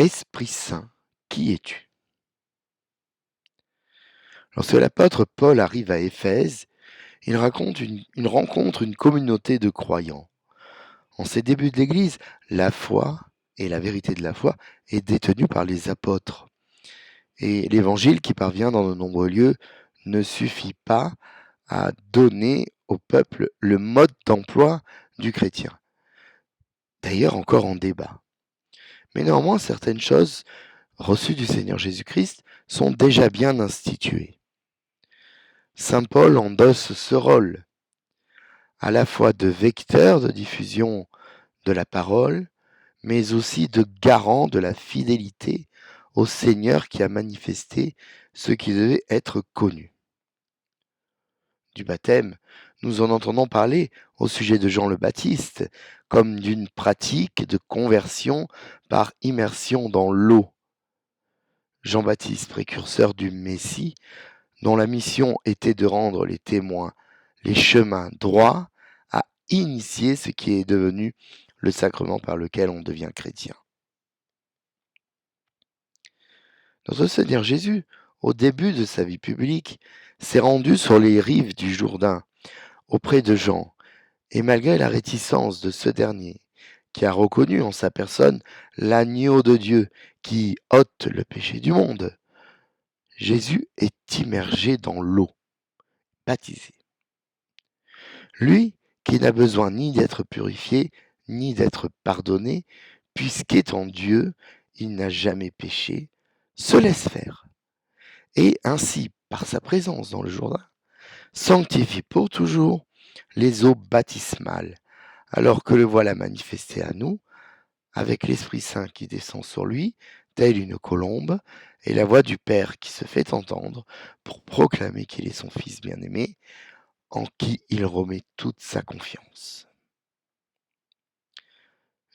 Esprit Saint, qui es-tu? Lorsque l'apôtre Paul arrive à Éphèse, il rencontre une communauté de croyants. En ses débuts de l'Église, la foi et la vérité de la foi est détenue par les apôtres. Et l'Évangile qui parvient dans de nombreux lieux ne suffit pas à donner au peuple le mode d'emploi du chrétien. D'ailleurs encore en débat. Mais néanmoins, certaines choses reçues du Seigneur Jésus-Christ sont déjà bien instituées. Saint Paul endosse ce rôle, à la fois de vecteur de diffusion de la parole, mais aussi de garant de la fidélité au Seigneur qui a manifesté ce qui devait être connu. Du baptême, nous en entendons parler au sujet de Jean le Baptiste, comme d'une pratique de conversion par immersion dans l'eau. Jean-Baptiste, précurseur du Messie, dont la mission était de rendre les témoins les chemins droits, a initié ce qui est devenu le sacrement par lequel on devient chrétien. Notre Seigneur Jésus, au début de sa vie publique, s'est rendu sur les rives du Jourdain, auprès de Jean, et malgré la réticence de ce dernier, qui a reconnu en sa personne l'agneau de Dieu qui ôte le péché du monde, Jésus est immergé dans l'eau, baptisé. Lui, qui n'a besoin ni d'être purifié, ni d'être pardonné, puisqu'étant Dieu, il n'a jamais péché, se laisse faire. Et ainsi, par sa présence dans le Jourdain, sanctifie pour toujours les eaux baptismales, alors que le voilà manifesté à nous, avec l'Esprit Saint qui descend sur lui, telle une colombe, et la voix du Père qui se fait entendre pour proclamer qu'il est son Fils bien-aimé, en qui il remet toute sa confiance.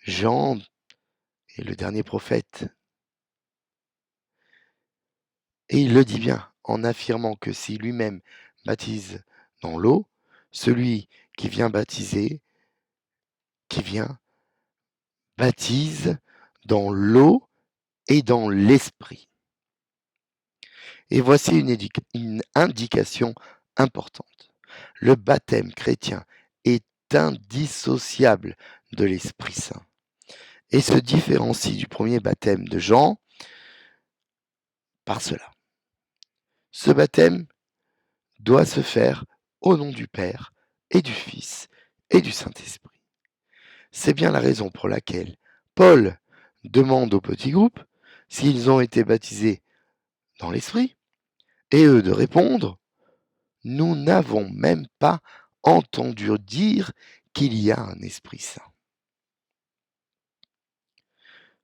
Jean est le dernier prophète, et il le dit bien, en affirmant que si lui-même baptise dans l'eau, celui qui vient baptiser, qui vient baptise dans l'eau et dans l'esprit. Et voici une indication importante. Le baptême chrétien est indissociable de l'Esprit Saint et se différencie du premier baptême de Jean par cela. Ce baptême doit se faire au nom du Père et du Fils et du Saint-Esprit. C'est bien la raison pour laquelle Paul demande au petit groupe s'ils ont été baptisés dans l'Esprit, et eux de répondre: nous n'avons même pas entendu dire qu'il y a un Esprit Saint.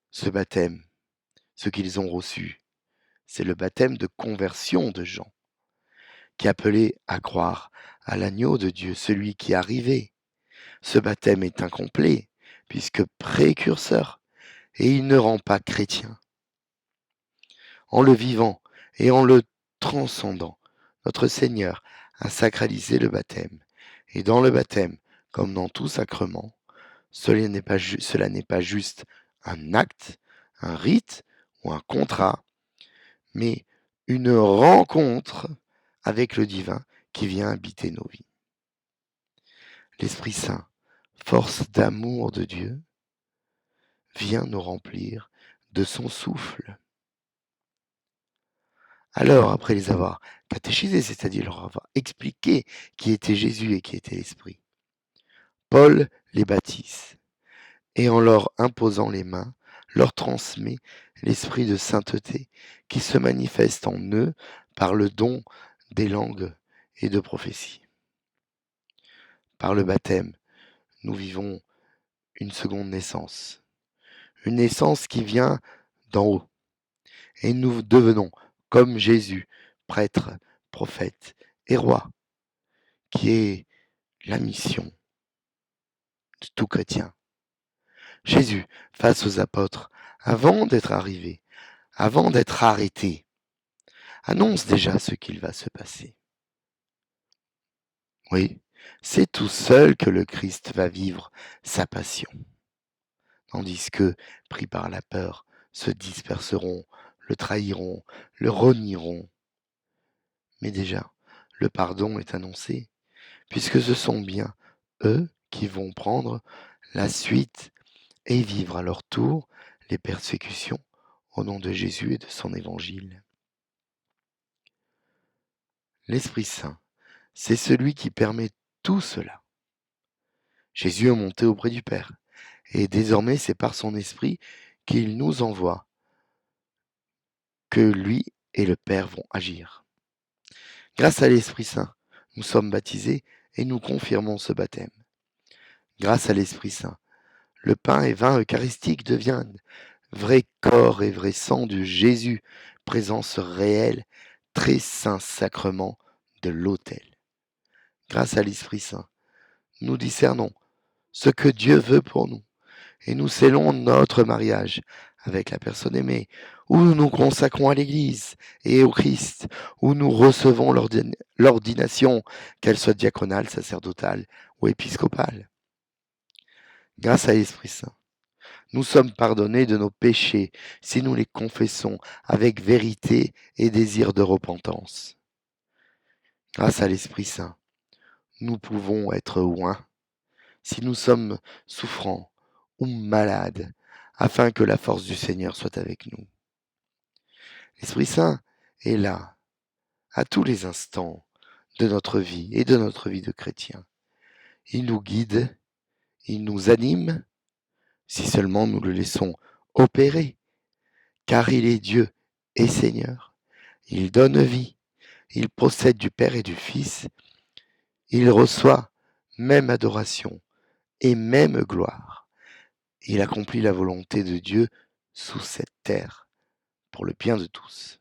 Ce baptême, ce qu'ils ont reçu, c'est le baptême de conversion de Jean, qui appelait à croire à l'agneau de Dieu, celui qui arrivait. Ce baptême est incomplet, puisque précurseur, et il ne rend pas chrétien. En le vivant et en le transcendant, notre Seigneur a sacralisé le baptême. Et dans le baptême, comme dans tout sacrement, cela n'est pas juste un acte, un rite ou un contrat, mais une rencontre avec le divin qui vient habiter nos vies. L'Esprit Saint, force d'amour de Dieu, vient nous remplir de son souffle. Alors, après les avoir catéchisés, c'est-à-dire leur avoir expliqué qui était Jésus et qui était l'Esprit, Paul les baptise et en leur imposant les mains, leur transmet l'esprit de sainteté qui se manifeste en eux par le don des langues et de prophétie. Par le baptême, nous vivons une seconde naissance, une naissance qui vient d'en haut, et nous devenons, comme Jésus, prêtre, prophète et roi, qui est la mission de tout chrétien. Jésus, face aux apôtres, avant d'être arrivé, avant d'être arrêté, annonce déjà ce qu'il va se passer. Oui, c'est tout seul que le Christ va vivre sa passion. Tandis que, pris par la peur se disperseront, le trahiront, le renieront. Mais déjà, le pardon est annoncé, puisque ce sont bien eux qui vont prendre la suite et vivre à leur tour les persécutions au nom de Jésus et de son évangile. L'Esprit Saint, c'est celui qui permet tout cela. Jésus est monté auprès du Père, et désormais c'est par son Esprit qu'il nous envoie que lui et le Père vont agir. Grâce à l'Esprit Saint, nous sommes baptisés et nous confirmons ce baptême. Grâce à l'Esprit Saint, le pain et vin eucharistique deviennent vrai corps et vrai sang de Jésus, présence réelle, très saint sacrement de l'autel. Grâce à l'Esprit Saint, nous discernons ce que Dieu veut pour nous et nous scellons notre mariage avec la personne aimée, où nous nous consacrons à l'Église et au Christ, où nous recevons l'ordination, qu'elle soit diaconale, sacerdotale ou épiscopale. Grâce à l'Esprit Saint, nous sommes pardonnés de nos péchés si nous les confessons avec vérité et désir de repentance. Grâce à l'Esprit Saint, nous pouvons être oints si nous sommes souffrants ou malades, afin que la force du Seigneur soit avec nous. L'Esprit Saint est là, à tous les instants de notre vie et de notre vie de chrétien. Il nous guide, il nous anime, si seulement nous le laissons opérer, car il est Dieu et Seigneur. Il donne vie, il possède du Père et du Fils, il reçoit même adoration et même gloire. Il accomplit la volonté de Dieu sous cette terre, pour le bien de tous.